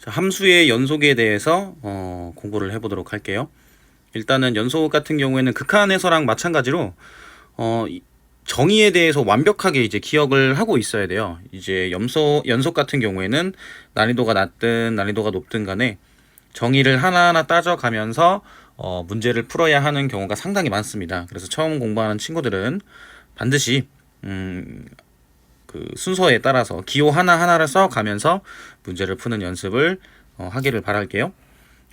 자, 함수의 연속에 대해서 공부를 해보도록 할게요. 일단은 연속 같은 경우에는 극한에서랑 마찬가지로 정의에 대해서 완벽하게 이제 기억을 하고 있어야 돼요. 이제 연속 같은 경우에는 난이도가 낮든 난이도가 높든 간에 정의를 하나하나 따져가면서 문제를 풀어야 하는 경우가 상당히 많습니다. 그래서 처음 공부하는 친구들은 반드시 그 순서에 따라서 기호 하나하나를 써가면서 문제를 푸는 연습을 하기를 바랄게요.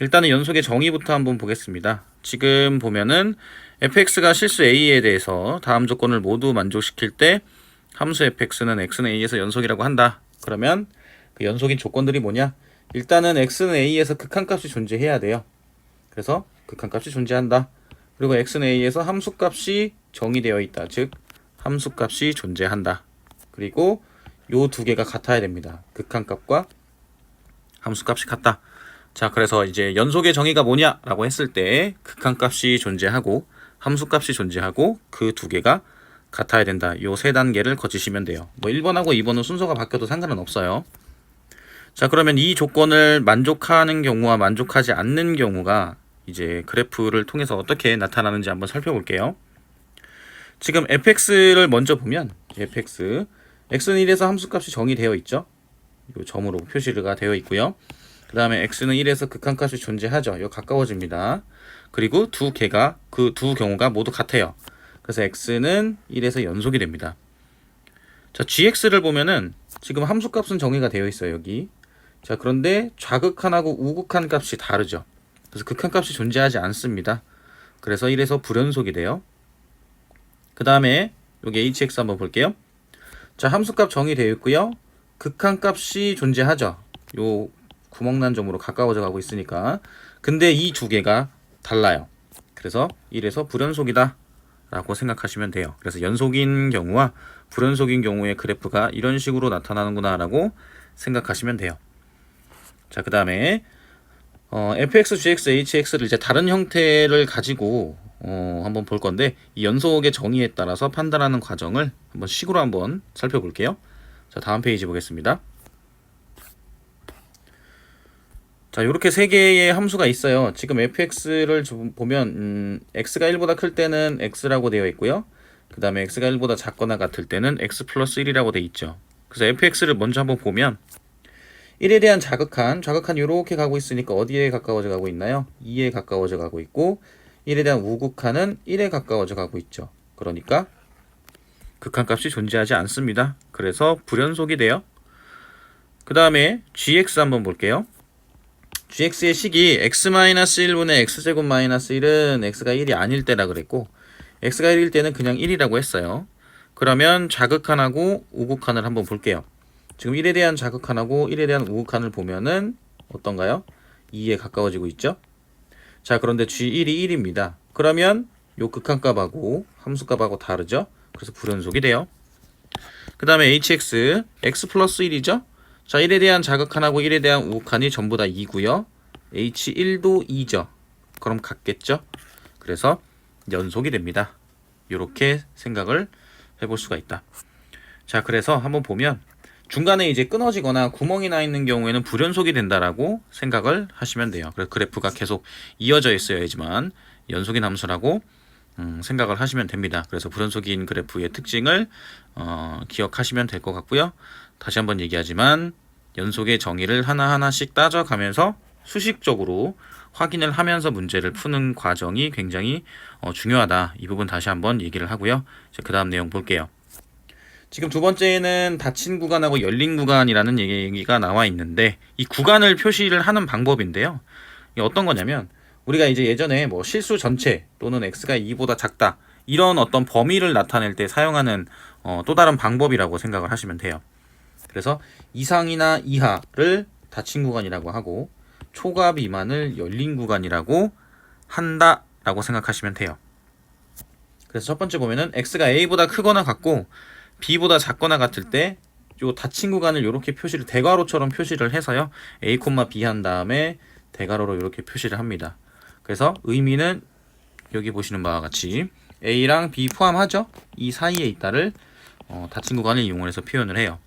일단은 연속의 정의부터 한번 보겠습니다. 지금 보면은 fx가 실수 a에 대해서 다음 조건을 모두 만족시킬 때 함수 fx는 x는 a에서 연속이라고 한다. 그러면 그 연속인 조건들이 뭐냐? 일단은 x는 a에서 극한값이 존재해야 돼요. 그래서 극한값이 존재한다. 그리고 x는 a에서 함수값이 정의되어 있다. 즉 함수값이 존재한다. 그리고 요 두 개가 같아야 됩니다. 극한값과 함수값이 같다. 자, 그래서 이제 연속의 정의가 뭐냐라고 했을 때 극한값이 존재하고 함수값이 존재하고 그 두 개가 같아야 된다. 요 세 단계를 거치시면 돼요. 뭐 1번하고 2번은 순서가 바뀌어도 상관은 없어요. 자, 그러면 이 조건을 만족하는 경우와 만족하지 않는 경우가 이제 그래프를 통해서 어떻게 나타나는지 한번 살펴볼게요. 지금 fx를 먼저 보면 fx x는 1에서 함수값이 정의되어 있죠. 요 점으로 표시가 되어 있고요. 그 다음에 x는 1에서 극한값이 존재하죠. 요 가까워집니다. 그리고 두 개가 그 두 경우가 모두 같아요. 그래서 x는 1에서 연속이 됩니다. 자, gx를 보면은 지금 함수값은 정의가 되어 있어요. 여기. 자, 그런데 좌극한하고 우극한 값이 다르죠. 그래서 극한값이 존재하지 않습니다. 그래서 1에서 불연속이 돼요. 그 다음에 여기 hx 한번 볼게요. 자, 함수값 정의되어 있고요. 극한값이 존재하죠. 요 구멍난 점으로 가까워져 가고 있으니까. 근데 이 두 개가 달라요. 그래서 1에서 불연속이다 라고 생각하시면 돼요. 그래서 연속인 경우와 불연속인 경우의 그래프가 이런 식으로 나타나는구나 라고 생각하시면 돼요. 자, 그 다음에 fx, gx, hx를 이제 다른 형태를 가지고 한번 볼 건데 이 연속의 정의에 따라서 판단하는 과정을 한번 식으로 한번 살펴볼게요. 자, 다음 페이지 보겠습니다. 자, 이렇게 세 개의 함수가 있어요. 지금 fx를 보면 x가 1보다 클 때는 x라고 되어 있고요. 그 다음에 x가 1보다 작거나 같을 때는 x 플러스 1이라고 되어 있죠. 그래서 fx를 먼저 한번 보면 1에 대한 좌극한 이렇게 가고 있으니까 어디에 가까워져 가고 있나요? 2에 가까워져 가고 있고 1에 대한 우극한은 1에 가까워져 가고 있죠. 그러니까 극한값이 존재하지 않습니다. 그래서 불연속이 돼요. 그 다음에 gx 한번 볼게요. gx의 식이 x-1분의 x제곱 마이너스 1은 x가 1이 아닐 때라 그랬고 x가 1일 때는 그냥 1이라고 했어요. 그러면 좌극한하고 우극한을 한번 볼게요. 지금 1에 대한 좌극한하고 1에 대한 우극한을 보면은 어떤가요? 2에 가까워지고 있죠? 자, 그런데 g1이 1입니다. 그러면 요 극한값하고 함수값하고 다르죠? 그래서 불연속이 돼요. 그 다음에 hx, x 플러스 1이죠? 자, 1에 대한 좌극한하고 1에 대한 우극한이 전부 다 2고요. h1도 2죠. 그럼 같겠죠? 그래서 연속이 됩니다. 이렇게 생각을 해볼 수가 있다. 자, 그래서 한번 보면 중간에 이제 끊어지거나 구멍이 나 있는 경우에는 불연속이 된다라고 생각을 하시면 돼요. 그래서 그래프가 계속 이어져 있어야지만 연속인 함수라고 생각을 하시면 됩니다. 그래서 불연속인 그래프의 특징을 기억하시면 될 것 같고요. 다시 한번 얘기하지만 연속의 정의를 하나하나씩 따져가면서 수식적으로 확인을 하면서 문제를 푸는 과정이 굉장히 중요하다. 이 부분 다시 한번 얘기를 하고요. 그 다음 내용 볼게요. 지금 두 번째는 닫힌 구간하고 열린 구간이라는 얘기가 나와 있는데 이 구간을 표시를 하는 방법인데요. 이게 어떤 거냐면 우리가 이제 예전에 뭐 실수 전체 또는 x가 2보다 작다 이런 어떤 범위를 나타낼 때 사용하는 또 다른 방법이라고 생각을 하시면 돼요. 그래서 이상이나 이하를 닫힌 구간이라고 하고 초과 미만을 열린 구간이라고 한다라고 생각하시면 돼요. 그래서 첫 번째 보면은 x가 a보다 크거나 같고 b보다 작거나 같을 때 요 닫힌 구간을 이렇게 표시를 대괄호처럼 표시를 해서요. a, b 한 다음에 대괄호로 이렇게 표시를 합니다. 그래서 의미는 여기 보시는 바와 같이 a랑 b 포함하죠. 이 사이에 있다를 닫힌 구간을 이용해서 표현을 해요.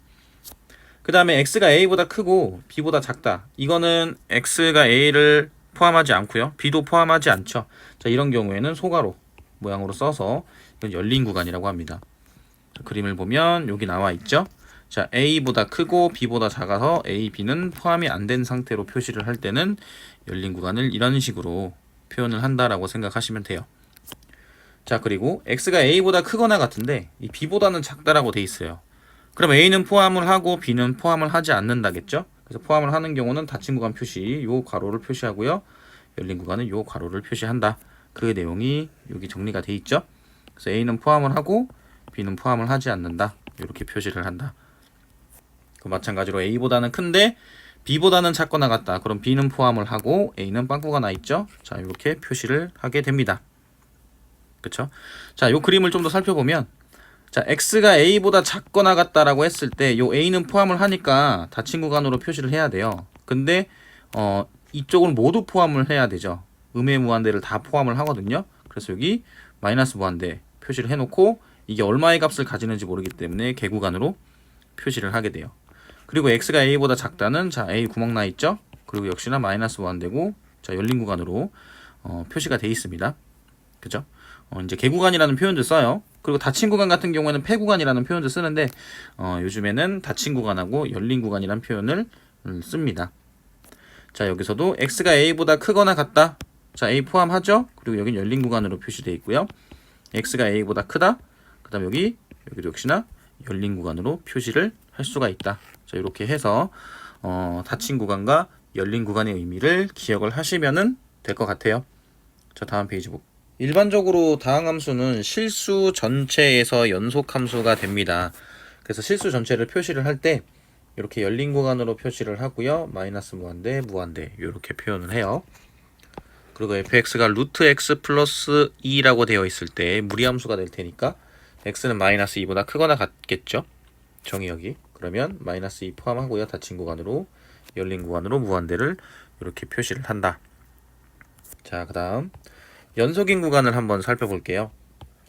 그 다음에 x가 a보다 크고 b보다 작다. 이거는 x가 a를 포함하지 않고요. b도 포함하지 않죠. 자, 이런 경우에는 소괄호 모양으로 써서 이건 열린 구간이라고 합니다. 자, 그림을 보면 여기 나와 있죠. 자, a보다 크고 b보다 작아서 a, b는 포함이 안 된 상태로 표시를 할 때는 열린 구간을 이런 식으로 표현을 한다라고 생각하시면 돼요. 자, 그리고 x가 a보다 크거나 같은데 이 b보다는 작다라고 돼 있어요. 그럼 a는 포함을 하고 b는 포함을 하지 않는다겠죠? 그래서 포함을 하는 경우는 닫힌 구간 표시 요 괄호를 표시하고요. 열린 구간은 요 괄호를 표시한다. 그 내용이 여기 정리가 돼 있죠? 그래서 a는 포함을 하고 b는 포함을 하지 않는다. 이렇게 표시를 한다. 그 마찬가지로 a보다는 큰데 b보다는 작거나 같다. 그럼 b는 포함을 하고 a는 빵꾸가 나 있죠? 자, 이렇게 표시를 하게 됩니다. 그쵸? 자, 요 그림을 좀 더 살펴보면 자, x가 a보다 작거나 같다라고 했을 때 요 a는 포함을 하니까 닫힌 구간으로 표시를 해야 돼요. 근데 이쪽은 모두 포함을 해야 되죠. 음의 무한대를 다 포함을 하거든요. 그래서 여기 마이너스 무한대 표시를 해놓고 이게 얼마의 값을 가지는지 모르기 때문에 개구간으로 표시를 하게 돼요. 그리고 x가 a보다 작다는 자, a 구멍 나 있죠. 그리고 역시나 마이너스 무한대고 자, 열린 구간으로 표시가 돼 있습니다. 그죠? 이제 개구간이라는 표현도 써요. 그리고 닫힌 구간 같은 경우에는 폐구간이라는 표현도 쓰는데 요즘에는 닫힌 구간하고 열린 구간이라는 표현을 씁니다. 자, 여기서도 x가 a보다 크거나 같다. 자, a 포함하죠? 그리고 여긴 열린 구간으로 표시되어 있고요. x가 a보다 크다. 그 다음 여기도 역시나 열린 구간으로 표시를 할 수가 있다. 자, 이렇게 해서 닫힌 구간과 열린 구간의 의미를 기억을 하시면은 될 것 같아요. 자, 다음 페이지 볼게요. 일반적으로 다항함수는 실수 전체에서 연속함수가 됩니다. 그래서 실수 전체를 표시를 할 때 이렇게 열린 구간으로 표시를 하고요. 마이너스 무한대, 무한대 이렇게 표현을 해요. 그리고 fx가 루트 x 플러스 2라고 되어 있을 때 무리함수가 될 테니까 x는 마이너스 2보다 크거나 같겠죠. 정의 여기. 그러면 마이너스 2 포함하고요. 닫힌 구간으로 열린 구간으로 무한대를 이렇게 표시를 한다. 자, 그 다음 연속인 구간을 한번 살펴볼게요.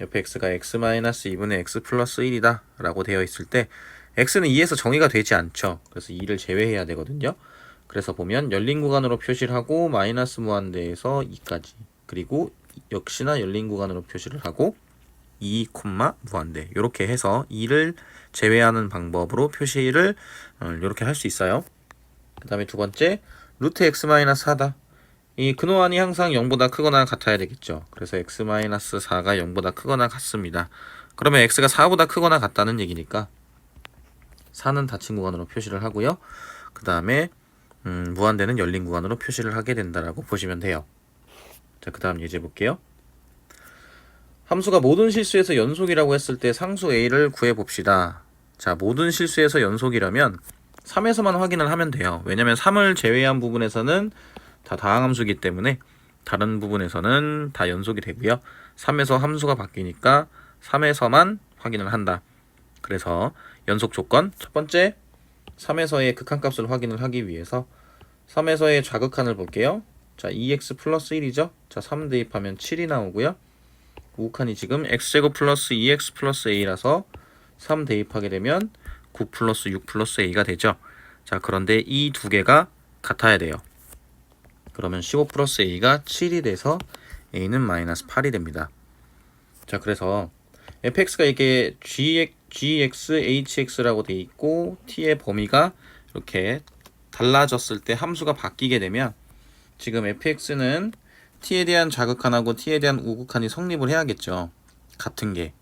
fx가 x-2분의 x 플러스 1이다 라고 되어 있을 때 x는 2에서 정의가 되지 않죠. 그래서 2를 제외해야 되거든요. 그래서 보면 열린 구간으로 표시를 하고 마이너스 무한대에서 2까지 그리고 역시나 열린 구간으로 표시를 하고 2, 무한대 이렇게 해서 2를 제외하는 방법으로 표시를 이렇게 할 수 있어요. 그 다음에 두 번째 루트 x-4다. 이 근호한이 항상 0보다 크거나 같아야 되겠죠. 그래서 x-4가 0보다 크거나 같습니다. 그러면 x가 4보다 크거나 같다는 얘기니까 4는 닫힌 구간으로 표시를 하고요. 그 다음에 무한대는 열린 구간으로 표시를 하게 된다라고 보시면 돼요. 자, 그 다음 예제 볼게요. 함수가 모든 실수에서 연속이라고 했을 때 상수 a를 구해봅시다. 자, 모든 실수에서 연속이라면 3에서만 확인을 하면 돼요. 왜냐면 3을 제외한 부분에서는 다 다항함수이기 때문에 다른 부분에서는 다 연속이 되고요. 3에서 함수가 바뀌니까 3에서만 확인을 한다. 그래서 연속 조건 첫 번째 3에서의 극한값을 확인을 하기 위해서 3에서의 좌극한을 볼게요. 자, 2x 플러스 1이죠. 자, 3 대입하면 7이 나오고요. 우극한이 지금 x제곱 플러스 2x 플러스 a라서 3 대입하게 되면 9 플러스 6 플러스 a가 되죠. 자, 그런데 이 두 개가 같아야 돼요. 그러면 15 플러스 a가 7이 돼서 a는 마이너스 8이 됩니다. 자, 그래서 fx가 이렇게 gx, hx라고 돼 있고 t의 범위가 이렇게 달라졌을 때 함수가 바뀌게 되면 지금 fx는 t에 대한 좌극한하고 t에 대한 우극한이 성립을 해야겠죠. 같은 게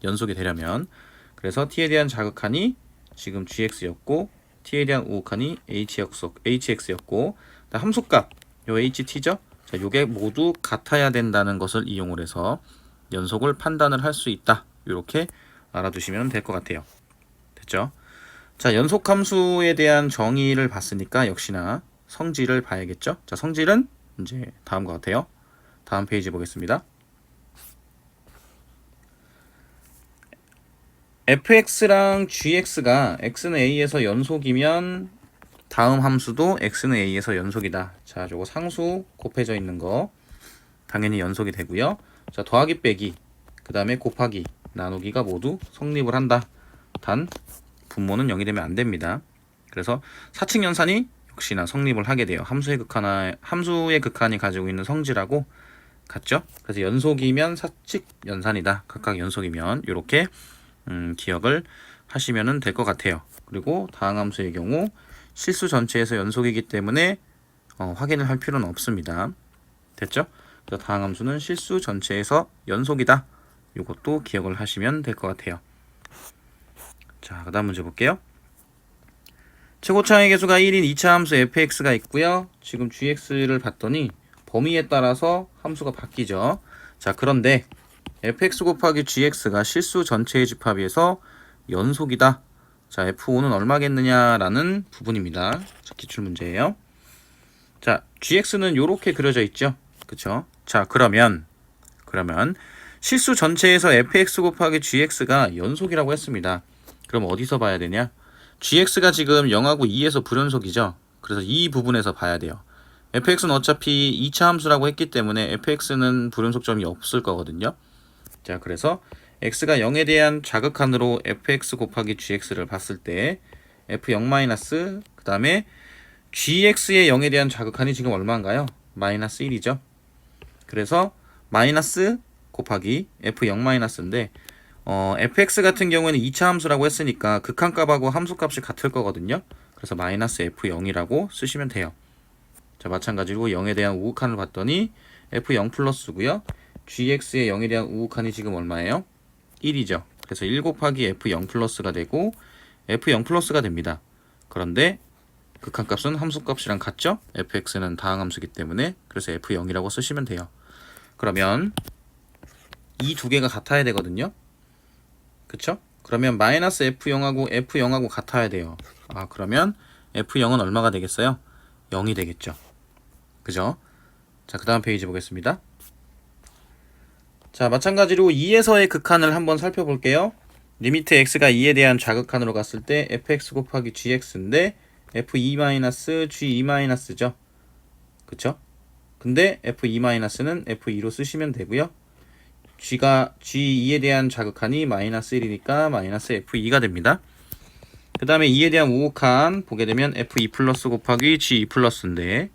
연속이 되려면. 그래서 t에 대한 좌극한이 지금 gx였고 t에 대한 우극한이 hx였고 함수값 요 ht죠. 자, 요게 모두 같아야 된다는 것을 이용을 해서 연속을 판단을 할 수 있다. 이렇게 알아두시면 될 것 같아요. 됐죠? 자, 연속함수에 대한 정의를 봤으니까 역시나 성질을 봐야겠죠? 자, 성질은 이제 다음과 같아요. 다음 페이지 보겠습니다. fx랑 gx가 x는 a에서 연속이면 다음 함수도 x는 a에서 연속이다. 자, 저거 상수 곱해져 있는 거 당연히 연속이 되고요. 자, 더하기 빼기 그 다음에 곱하기 나누기가 모두 성립을 한다. 단 분모는 0이 되면 안 됩니다. 그래서 사칙 연산이 역시나 성립을 하게 돼요. 함수의 극한이 가지고 있는 성질하고 같죠? 그래서 연속이면 사칙 연산이다. 각각 연속이면 이렇게 기억을 하시면 될 것 같아요. 그리고 다항함수의 경우 실수 전체에서 연속이기 때문에 확인을 할 필요는 없습니다. 됐죠? 그래서 다항함수는 실수 전체에서 연속이다. 이것도 기억을 하시면 될 것 같아요. 자, 그 다음 문제 볼게요. 최고차의 계수가 1인 2차 함수 fx가 있고요. 지금 gx를 봤더니 범위에 따라서 함수가 바뀌죠. 자, 그런데 fx 곱하기 gx가 실수 전체의 집합에서 연속이다. 자, f5는 얼마겠느냐라는 부분입니다. 자, 기출문제예요. 자, gx는 이렇게 그려져 있죠. 그쵸? 자, 그러면 실수 전체에서 fx 곱하기 gx가 연속이라고 했습니다. 그럼 어디서 봐야 되냐? gx가 지금 0하고 2에서 불연속이죠. 그래서 이 부분에서 봐야 돼요. fx는 어차피 2차 함수라고 했기 때문에 fx는 불연속점이 없을 거거든요. 자, 그래서 x가 0에 대한 자극한으로 fx 곱하기 gx를 봤을 때 f0- 그 다음에 gx의 0에 대한 자극한이 지금 얼마인가요? 마이너스 1이죠. 그래서 마이너스 곱하기 f0-인데 fx 같은 경우에는 2차 함수라고 했으니까 극한값하고 함수값이 같을 거거든요. 그래서 마이너스 f0이라고 쓰시면 돼요. 자, 마찬가지로 0에 대한 우극한을 봤더니 f0 플러스고요. gx의 0에 대한 우극한이 지금 얼마예요? 1이죠. 그래서 1 곱하기 f0 플러스가 되고 f0 플러스가 됩니다. 그런데 극한값은 함수값이랑 같죠? fx는 다항함수이기 때문에 그래서 f0이라고 쓰시면 돼요. 그러면 이 두 개가 같아야 되거든요. 그쵸? 그러면 마이너스 f0하고 같아야 돼요. 아, 그러면 f0은 얼마가 되겠어요? 0이 되겠죠. 그죠? 자, 그 다음 페이지 보겠습니다. 자, 마찬가지로 2에서의 극한을 한번 살펴볼게요. 리미트 x가 2에 대한 좌극한으로 갔을 때 fx 곱하기 gx인데 f2-g2-죠. 그쵸? 근데 f2-는 f2로 쓰시면 되고요. g가 g2에 대한 자극한이 마이너스 1이니까 마이너스 f2가 됩니다. 그 다음에 2에 대한 우극한 보게 되면 f2 플러스 곱하기 g2 플러스인데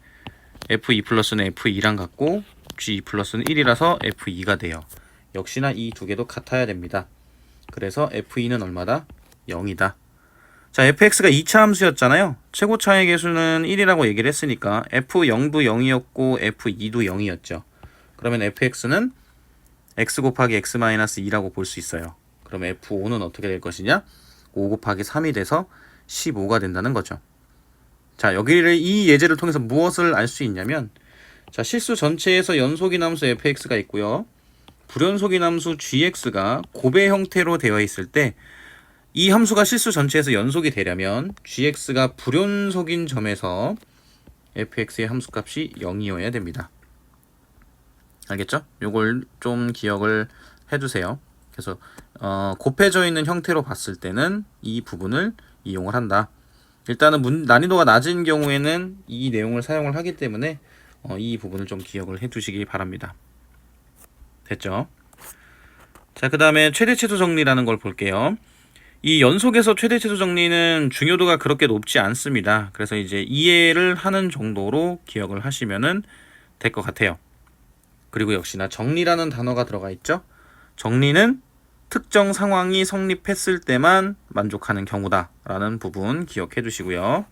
f2 플러스는 f2랑 같고 g2 플러스는 1이라서 f2가 돼요. 역시나 이 두 개도 같아야 됩니다. 그래서 f2는 얼마다? 0이다. 자, fx가 2차 함수였잖아요. 최고차의 계수는 1이라고 얘기를 했으니까 f0도 0이었고 f2도 0이었죠. 그러면 fx는 x 곱하기 x-2라고 볼 수 있어요. 그럼 f5는 어떻게 될 것이냐? 5 곱하기 3이 돼서 15가 된다는 거죠. 자, 이 예제를 통해서 무엇을 알 수 있냐면, 자, 실수 전체에서 연속인 함수 fx가 있고요. 불연속인 함수 gx가 곱의 형태로 되어 있을 때 이 함수가 실수 전체에서 연속이 되려면 gx가 불연속인 점에서 fx의 함수값이 0이어야 됩니다. 알겠죠? 요걸 좀 기억을 해두세요. 그래서 곱해져 있는 형태로 봤을 때는 이 부분을 이용을 한다. 일단은 난이도가 낮은 경우에는 이 내용을 사용을 하기 때문에 이 부분을 좀 기억을 해두시기 바랍니다. 됐죠? 자, 그 다음에 최대최소 정리라는 걸 볼게요. 이 연속에서 최대최소 정리는 중요도가 그렇게 높지 않습니다. 그래서 이제 이해를 하는 정도로 기억을 하시면 될 것 같아요. 그리고 역시나 정리라는 단어가 들어가 있죠. 정리는 특정 상황이 성립했을 때만 만족하는 경우다 라는 부분 기억해 두시고요.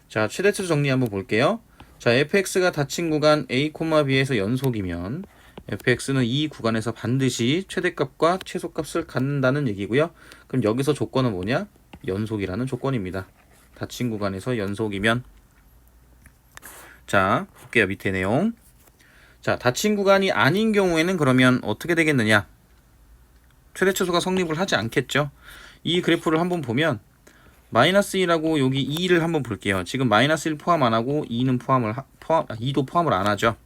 자, 최대최소 정리 한번 볼게요. 자, fx가 닫힌 구간 a, b에서 연속이면 fx는 이 구간에서 반드시 최대값과 최소값을 갖는다는 얘기고요. 그럼 여기서 조건은 뭐냐? 연속이라는 조건입니다. 닫힌 구간에서 연속이면. 자, 볼게요. 밑에 내용. 자, 닫힌 구간이 아닌 경우에는 그러면 어떻게 되겠느냐? 최대최소가 성립을 하지 않겠죠. 이 그래프를 한번 보면 마이너스 1하고 여기 2를 한번 볼게요. 지금 마이너스 1 포함 안 하고 2는 2도 포함을 안 하죠.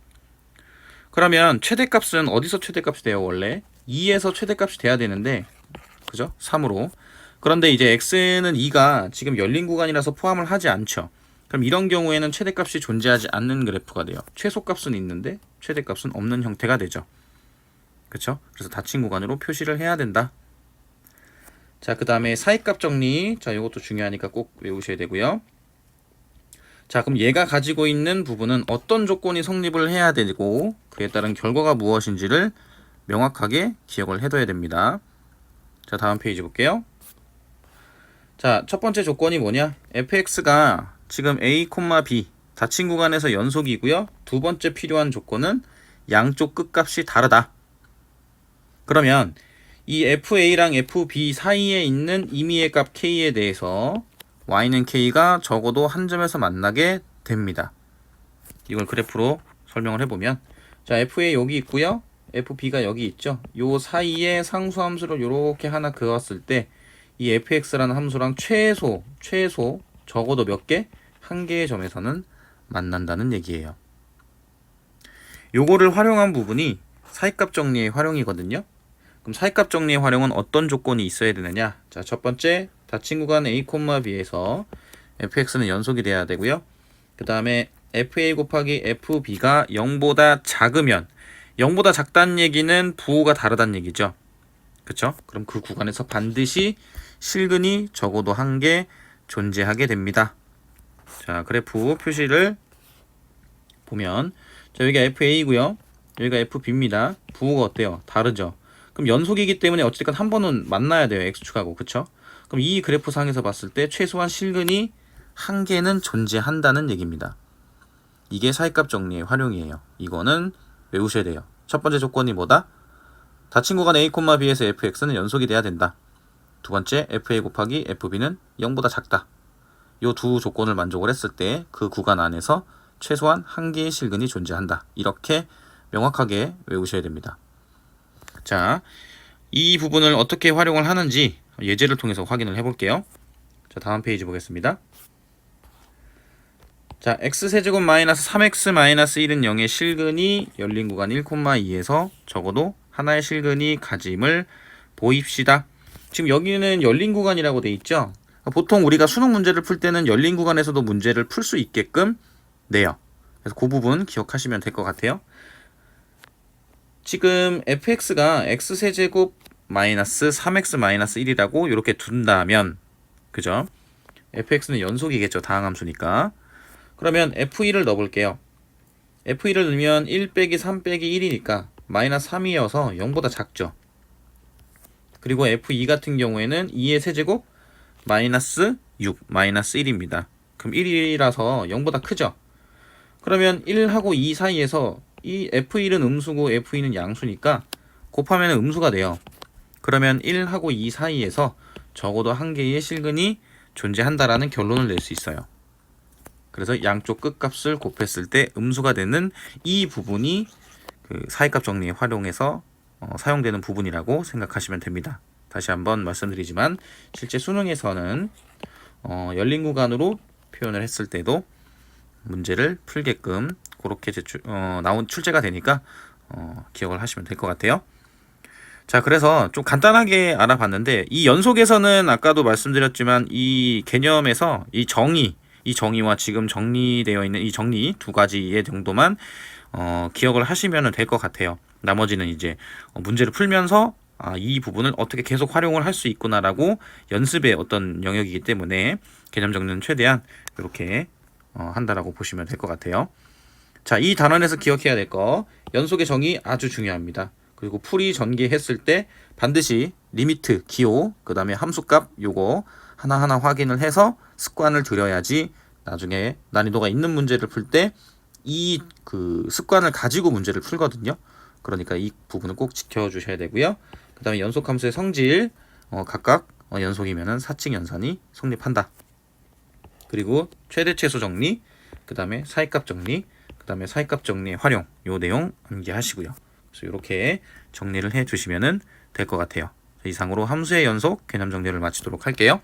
그러면 최대값은 어디서 최대값이 돼요? 원래 2에서 최대값이 돼야 되는데, 그죠? 3으로. 그런데 이제 x는 2가 지금 열린 구간이라서 포함을 하지 않죠. 그럼 이런 경우에는 최대값이 존재하지 않는 그래프가 돼요. 최소값은 있는데 최대값은 없는 형태가 되죠. 그렇죠? 그래서 닫힌 구간으로 표시를 해야 된다. 자, 그 다음에 사이값 정리. 자, 이것도 중요하니까 꼭 외우셔야 되고요. 자, 그럼 얘가 가지고 있는 부분은 어떤 조건이 성립을 해야 되고 그에 따른 결과가 무엇인지를 명확하게 기억을 해둬야 됩니다. 자, 다음 페이지 볼게요. 자, 첫 번째 조건이 뭐냐? fx가 지금 a, b 닫힌 구간에서 연속이고요. 두 번째 필요한 조건은 양쪽 끝값이 다르다. 그러면 이 fa랑 fb 사이에 있는 임의의 값 k에 대해서 y는 k가 적어도 한 점에서 만나게 됩니다. 이걸 그래프로 설명을 해보면, 자, fa 여기 있고요. fb가 여기 있죠. 요 사이에 상수함수를 이렇게 하나 그었을 때 이 fx라는 함수랑 최소 적어도 몇 개? 한 개의 점에서는 만난다는 얘기예요. 요거를 활용한 부분이 사이값 정리의 활용이거든요. 그럼 사이값 정리의 활용은 어떤 조건이 있어야 되느냐? 자, 첫 번째, 닫힌 구간 a, b에서 fx는 연속이 돼야 되고요. 그 다음에 fa 곱하기 fb가 0보다 작으면, 0보다 작다는 얘기는 부호가 다르다는 얘기죠. 그쵸? 그럼 그 구간에서 반드시 실근이 적어도 한 개 존재하게 됩니다. 자, 그래프 표시를 보면, 자, 여기가 fa고요. 여기가 fb입니다. 부호가 어때요? 다르죠? 그럼 연속이기 때문에 어쨌든 한 번은 만나야 돼요. x축하고. 그쵸? 그럼 이 그래프 상에서 봤을 때 최소한 실근이 한 개는 존재한다는 얘기입니다. 이게 사이값 정리의 활용이에요. 이거는 외우셔야 돼요. 첫 번째 조건이 뭐다? 닫힌 구간 a, b에서 fx는 연속이 돼야 된다. 두 번째, fa 곱하기 fb는 0보다 작다. 이 두 조건을 만족을 했을 때 그 구간 안에서 최소한 한 개의 실근이 존재한다. 이렇게 명확하게 외우셔야 됩니다. 자, 이 부분을 어떻게 활용을 하는지 예제를 통해서 확인을 해볼게요. 자, 다음 페이지 보겠습니다. 자, x세제곱 마이너스 3x 마이너스 1은 0의 실근이 열린 구간 1,2에서 적어도 하나의 실근이 가짐을 보입시다. 지금 여기는 열린 구간이라고 돼 있죠. 보통 우리가 수능 문제를 풀 때는 열린 구간에서도 문제를 풀 수 있게끔 내요. 그래서 그 부분 기억하시면 될 것 같아요. 지금 fx가 x세제곱 마이너스 3x 마이너스 1이라고 이렇게 둔다면, 그죠? fx는 연속이겠죠. 다항함수니까. 그러면 f1을 넣어볼게요. f1을 넣으면 1 빼기 3 빼기 1이니까 마이너스 3이어서 0보다 작죠. 그리고 f2 같은 경우에는 2의 세제곱 마이너스 6 마이너스 1입니다. 그럼 1이라서 0보다 크죠. 그러면 1하고 2 사이에서 이 f1은 음수고 f2는 양수니까 곱하면 음수가 돼요. 그러면 1하고 2 사이에서 적어도 한 개의 실근이 존재한다라는 결론을 낼 수 있어요. 그래서 양쪽 끝값을 곱했을 때 음수가 되는 이 부분이 그 사이값 정리에 활용해서 사용되는 부분이라고 생각하시면 됩니다. 다시 한번 말씀드리지만 실제 수능에서는 열린 구간으로 표현을 했을 때도 문제를 풀게끔 그렇게 나온 출제가 되니까 기억을 하시면 될 것 같아요. 자, 그래서 좀 간단하게 알아봤는데 이 연속에서는 아까도 말씀드렸지만 이 개념에서 이 정의와 지금 정리되어 있는 이 정리 두 가지의 정도만 기억을 하시면 될 것 같아요. 나머지는 이제 문제를 풀면서 이 부분을 어떻게 계속 활용을 할 수 있구나라고 연습의 어떤 영역이기 때문에 개념 정리는 최대한 이렇게 한다라고 보시면 될 것 같아요. 자, 이 단원에서 기억해야 될 거, 연속의 정의 아주 중요합니다. 그리고 풀이 전개했을 때 반드시 리미트, 기호, 그 다음에 함수값 요거 하나하나 확인을 해서 습관을 들여야지 나중에 난이도가 있는 문제를 풀 때 이 그 습관을 가지고 문제를 풀거든요. 그러니까 이 부분은 꼭 지켜주셔야 되고요. 그 다음에 연속함수의 성질 각각 연속이면은 사칙 연산이 성립한다. 그리고 최대 최소 정리, 그 다음에 사이값 정리, 그 다음에 사이값 정리의 활용, 요 내용 암기하시고요. 그래서 이렇게 정리를 해주시면 될 것 같아요. 이상으로 함수의 연속 개념 정리를 마치도록 할게요.